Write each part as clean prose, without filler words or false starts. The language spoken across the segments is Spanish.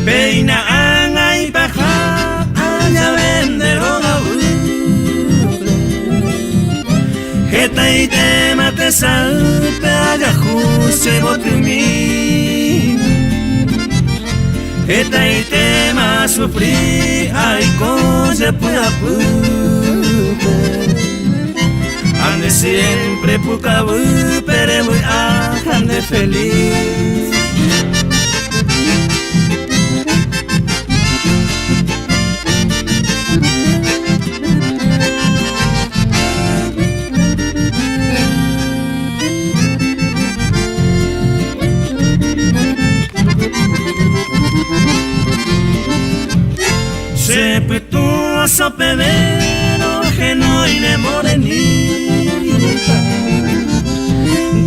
Peina angai paja anya vende roga Heta ite mate salpe aga juse botumi Heta ite ma sufri ay cosa puya pupe Ande siempre pucabu pero muy ande feliz Se puto so pedero que no ile morenita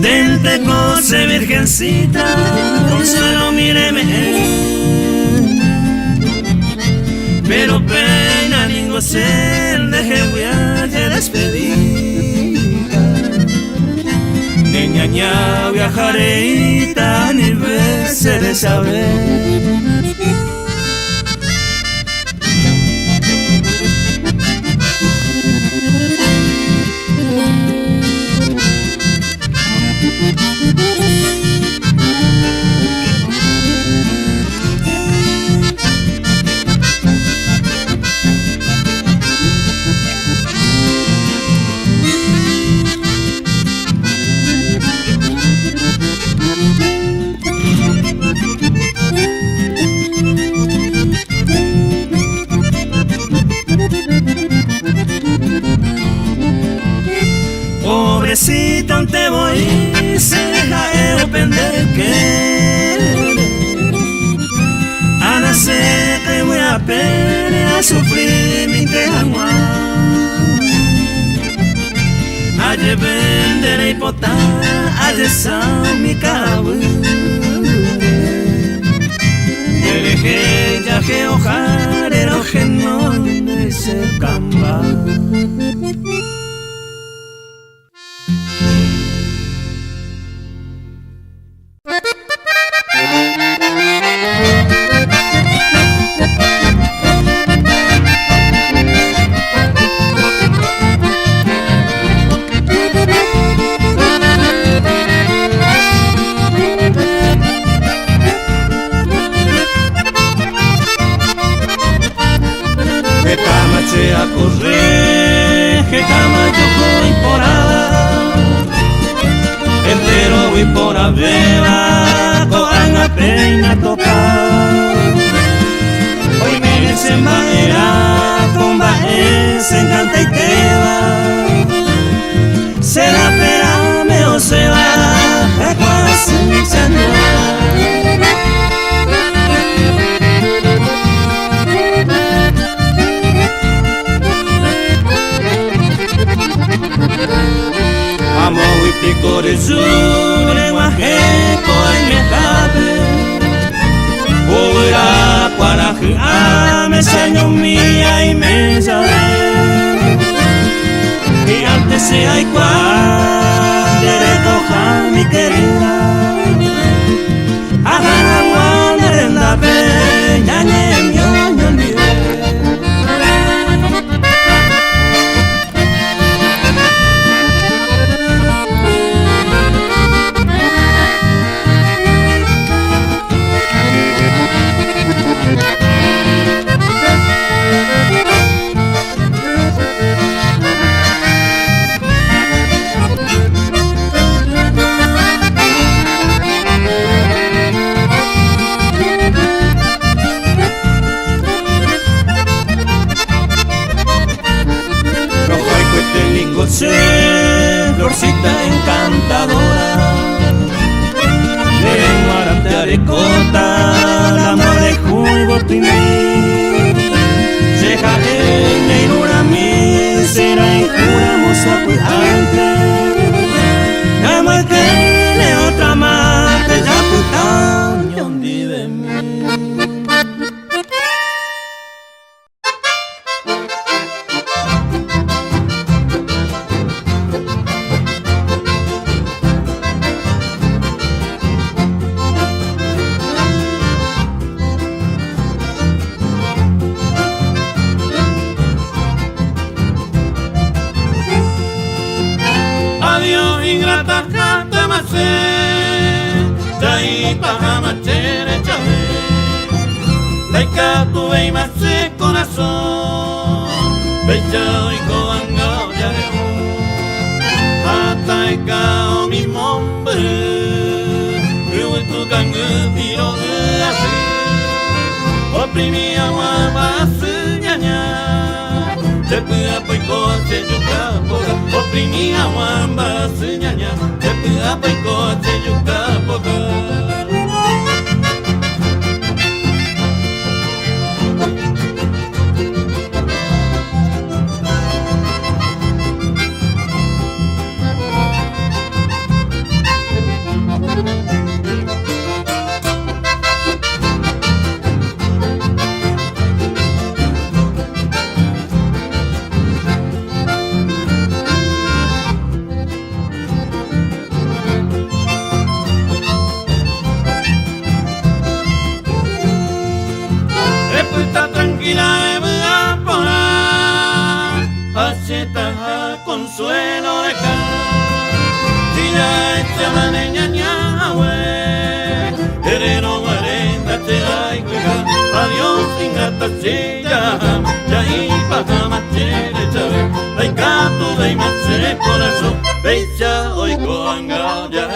Dente cose virgencita consuelo míreme Pero pena ningo se deje viaje despedida Niña ña viajareita ni veces de saber Pobrecita te voy será el pendeque A nacer te voy a pelear a sufrir mi agua A vender y potar a desar mi cabo Dejé ya que ojar el ojeno de ese camba A correr, que cama yo voy por entero voy por a beba, con a peña tocar. Hoy me se manera, con baje se encanta y te va. Será perame o se va, es cuasi se anda. Amo y pico de sur, guajeco y me cabe. Ura cuaraja, me seño mía y me sabe. Y antes se hay cual, de recoja mi querida. Ajana guana renda peña, ñemio, ño florcita encantadora de Guarante arecota, la amor de juego tiene. Llega en negrura mi será y juramos a cuidarte. Amo el que le Hata hata mase Chai paja machere chave Laika tu vei mase corazón Becha y coangao ya dejó Hata eka o mi mombre Rui tu kangu tiro así Oprimi agua base ñaña Chepu apoy coche yuka poca Oprimi agua base ñaña Chepu apoy coche yuka poca Consuelo de acá, tira esta maneña ñahue, herero guarenda te hay cuica, adiós ingata chilla, ya iba jamachere chave, hay gato de más corazón, becha hoy coanga ya.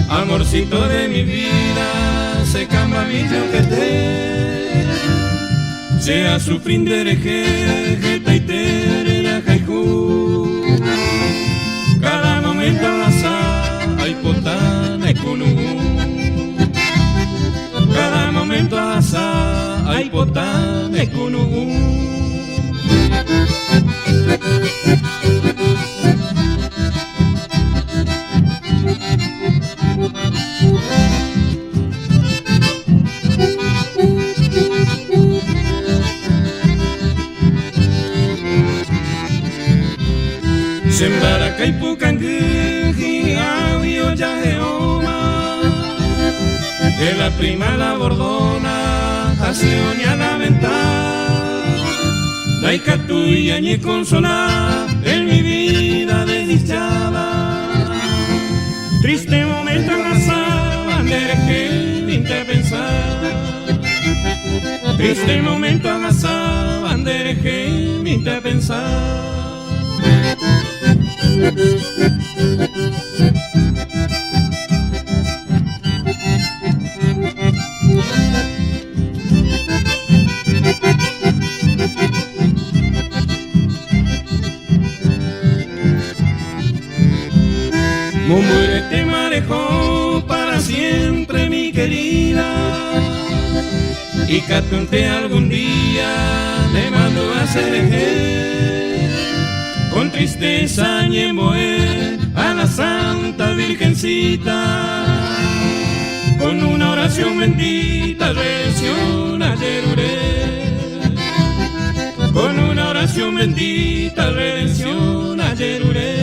Amorcito de mi vida, se cambia mi que te sea su prindere jeta y terera jaijú cada momento asa hay potana y kunu cada momento asa hay potana y kunu Sembara kaipukanguji audio ya geoma de la prima la bordona hacia la ventana daika tuya ni consola en mi vida desdichada triste momento en la sábana que te pensar triste momento en la sábana que te pensar Mumure te manejó para siempre mi querida y catunte algún día te mando a ser con tristeza ñemboé a la Santa Virgencita con una oración bendita redención a Yeruré con una oración bendita redención a Yeruré.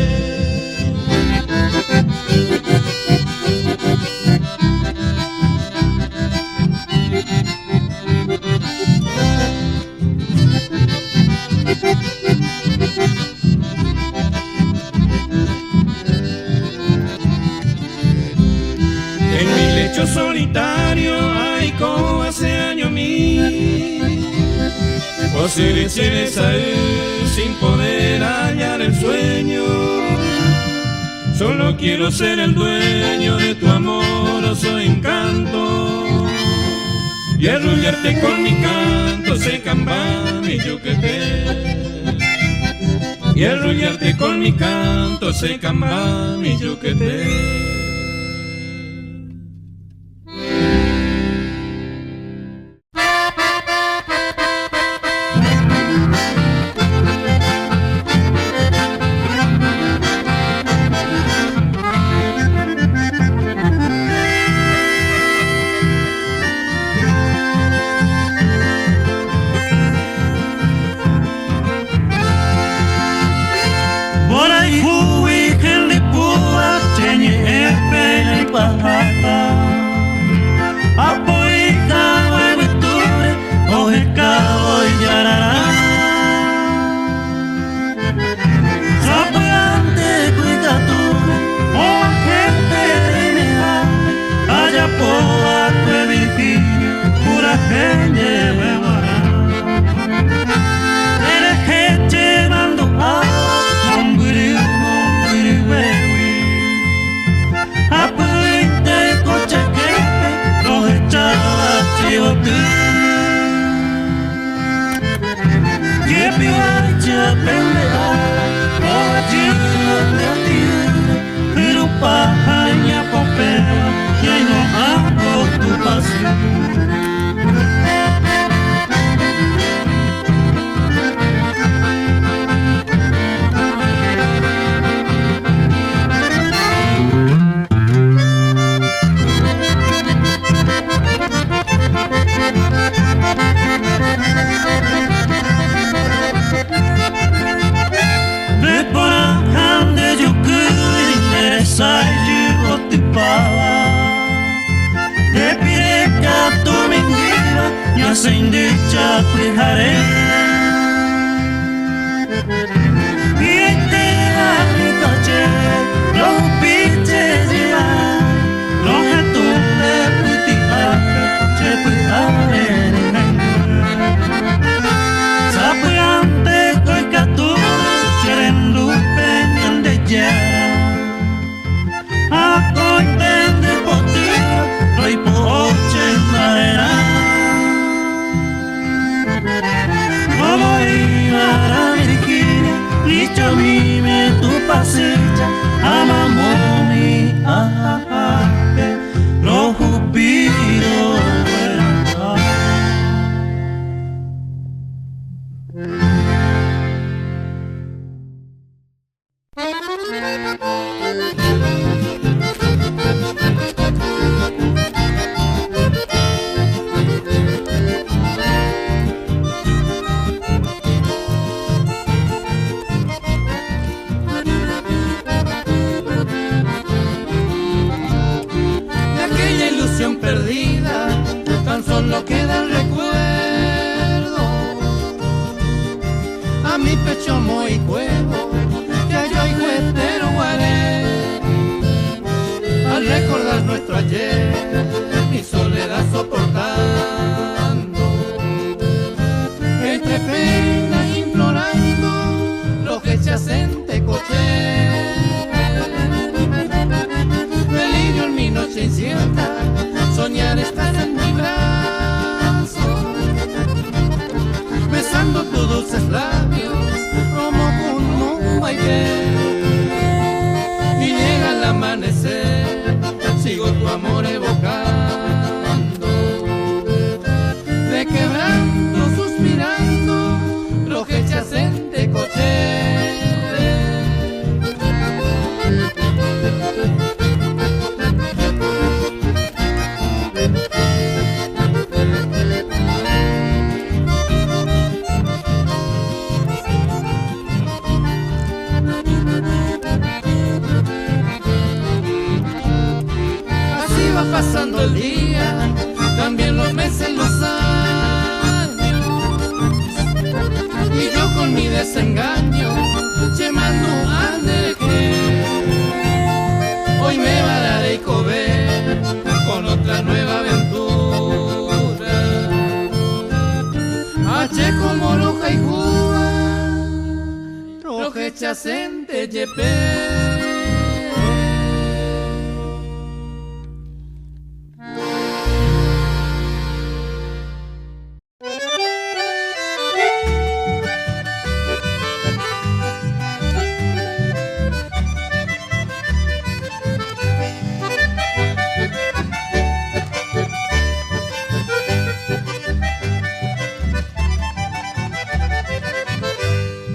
Solitario, ay, como hace años mí, o seres a él sin poder hallar el sueño. Solo quiero ser el dueño de tu amoroso encanto y arrullarte con mi canto, se cambame yo que te. Y arrullarte con mi canto, se cambame yo que te. tu pava. Te pireka tu mentira, ya sin dicha prihare. Y te aplicache, lo piche ya, lo hatu le puti aka, che prihare. Sapiante koi katu, cherendu penande jara. Ako intende potira, roi poche maera. Como iba a dirigir, dicho mime tu pasecha, amamoni ahape, lo jupiro era. Perdida, tan solo queda el recuerdo. A mi pecho muy cuevo, que yo y juetero guaré. Al recordar nuestro ayer, mi soledad soportando, entre penas implorando lo que se hacen te coché. Delirio en mi noche incierta, soñar estás en mi brazo, besando tus dulces labios como con un baile. Y llega el amanecer, sigo tu amor evocando, de quebrando, suspirando, lo que se hacen te coché. Pasando el día, también los meses, los años, y yo con mi desengaño, llamando ande que hoy me vararé y cobé con otra nueva aventura. Hache como roja y Cuba, roja chacente yepé.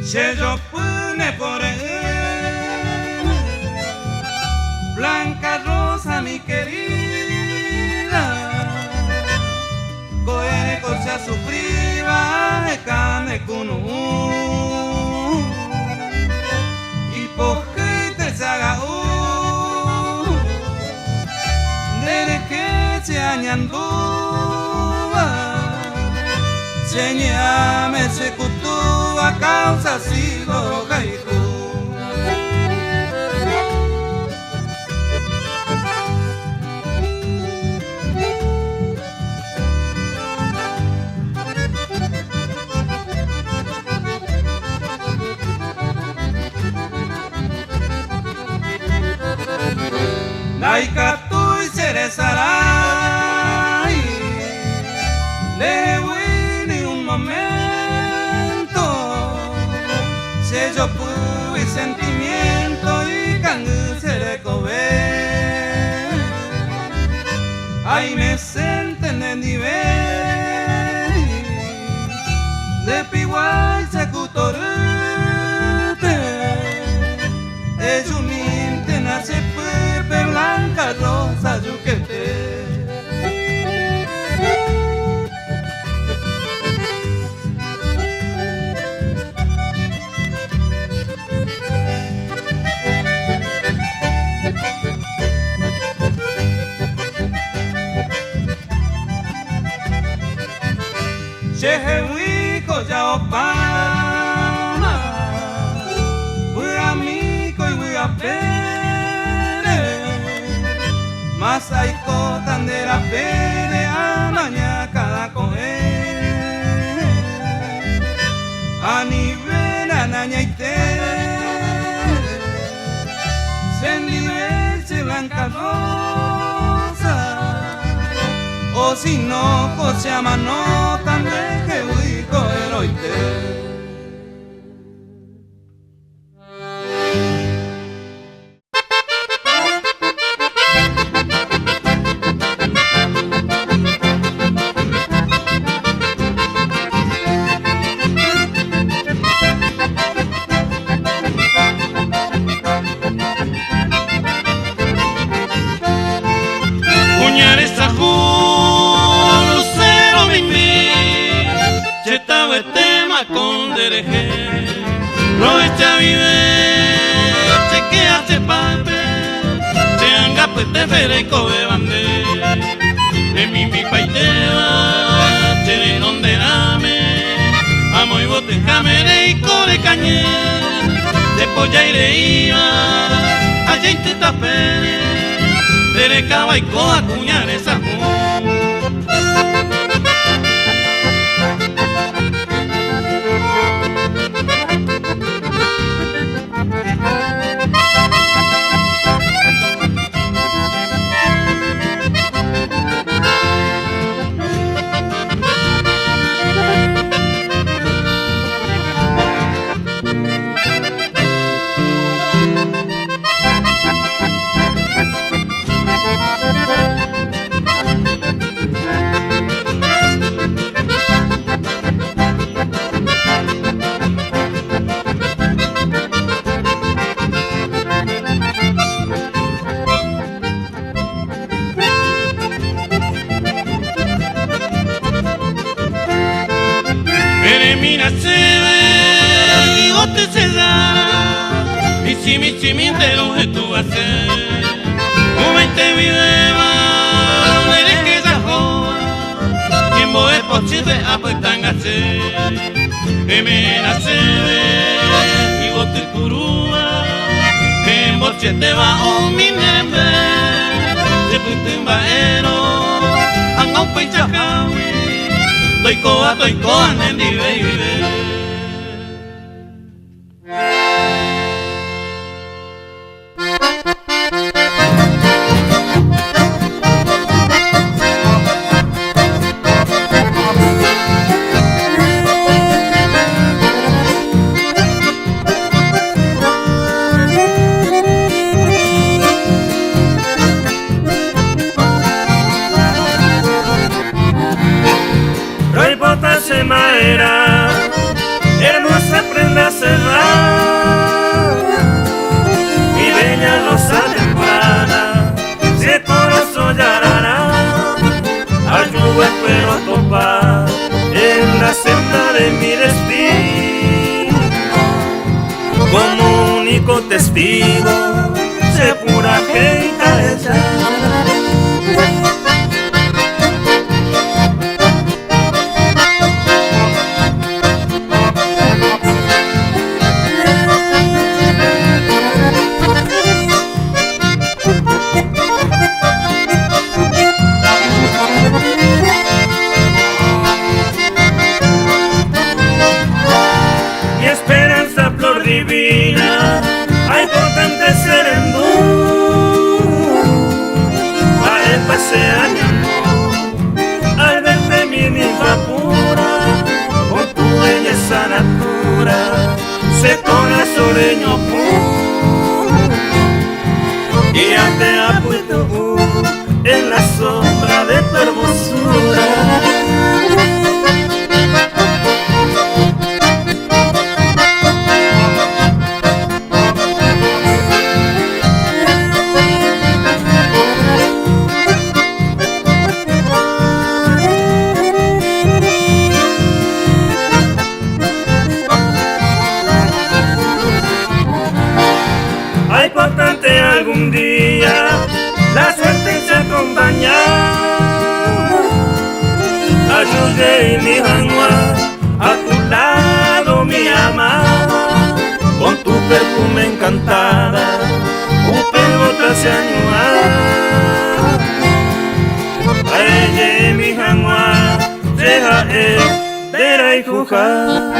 Se yo pone por él, blanca rosa mi querida, coere cosa sufriva e cane con y pojete se haga desde que se añandúa, señame se a causa sigo caigo. Laika tu y cerezaray, de ni un momento. Se yo pude sentimiento y canse de comer. Ay me sienten de nivel de piguay se cutorete. Es un nace pepe blanca roja. Masaiko tandera pere amaña cada coe Anibena nañaite Senlive blanca rosa O si no coche amano tan deje uico eroite Coa cuñar esa te va o mi nembe te putin baero anga pecha kawi toi koa nendi baby hermosa prenda cerrada, mi bella rosa temprana, si corazón llorará, ayuda espero topar en la senda de mi destino, como único testigo, se pura que al verte mi ninfa pura, con tu belleza natura, se torna soleño puro, y ya te apuesto en la sombra de tu hermosura. Algún día la suerte se acompaña, ayude mi janua a tu lado mi amada, con tu perfume encantada, un pego traseañua. jujar.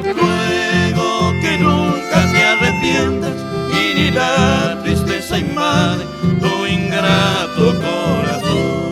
Luego que nunca te arrepientas y ni la tristeza invade tu ingrato corazón.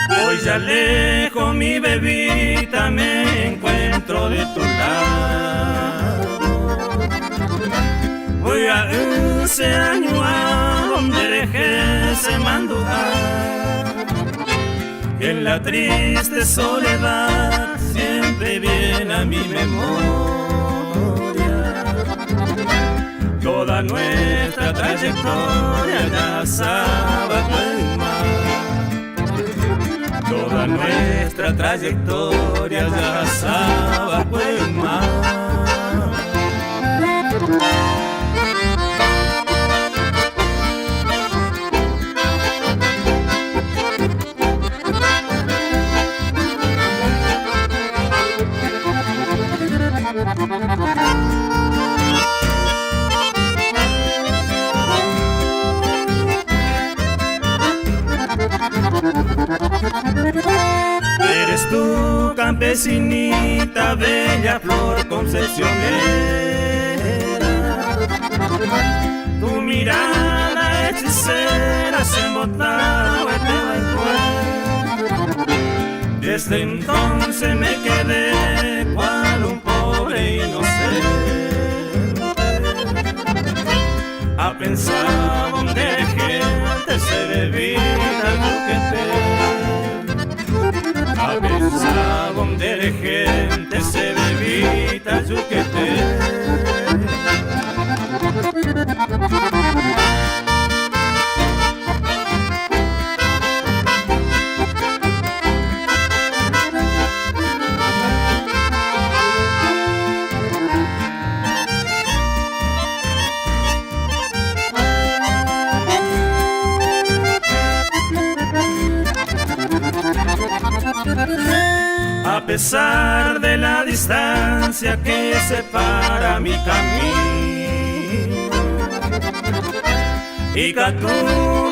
Hoy ya lejos mi bebita me encuentro de tu lado. Voy a ese año a donde dejé ese mandujar. En la triste soledad siempre viene a mi memoria toda nuestra trayectoria ya sabe el mar. Toda nuestra trayectoria ya sabe el mar. Eres tú, campesinita, bella flor concesionera. Tu mirada hechicera se embotaba en el cuerpo. Desde entonces me quedé cual un pobre inocente. pensar donde gente se bebida el yuquete. A pensar donde gente se bebida el yuquete. A pesar de la distancia que separa mi camino y que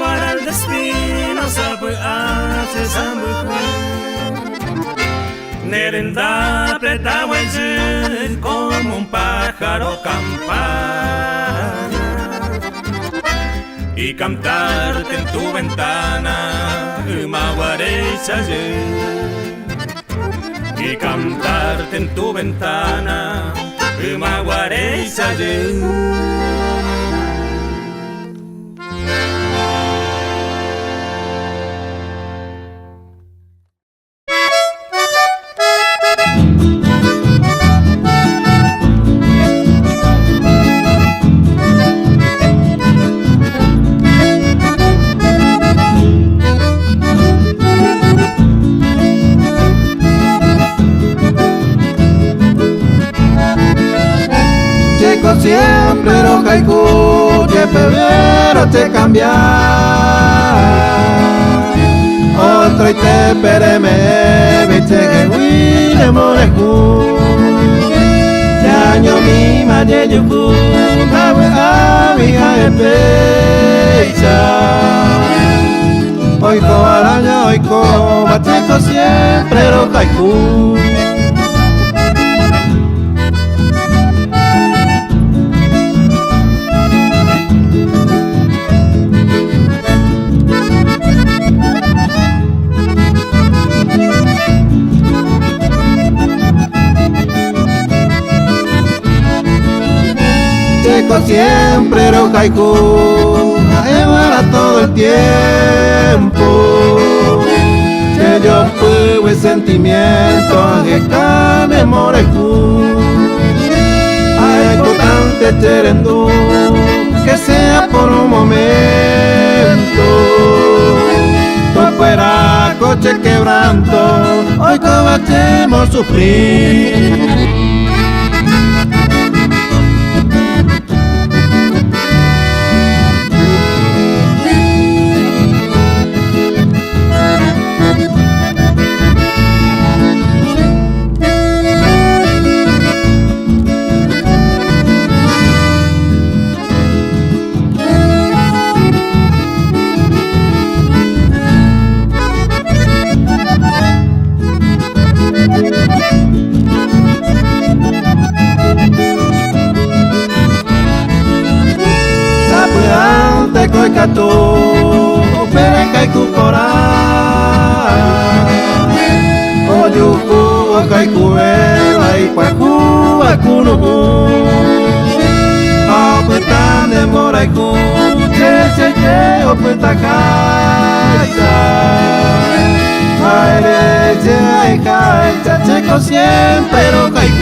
para el destino sabe hace sambuju nerenda apretado el como un pájaro campana y cantarte en tu ventana y cantarte en tu ventana siempre lo haiku que pero te cambiar otro y te pereme vete que huile molecu yaño mi maye yuku awe abiga empecha oiko araña oiko bateco siempre lo haiku. Siempre era un haiku, para todo el tiempo. Que yo fui el sentimiento, que cane moreku. Hay importante cherendú, que sea por un momento. No fuera coche quebranto, hoy combatemos sufrir. Katu, pere kaiku kora, oyuku kaiku ela y paku akunuku, apetan de moraiku, che opeta kaisa, aire che ai kai, chacheco siempre lo kaiku.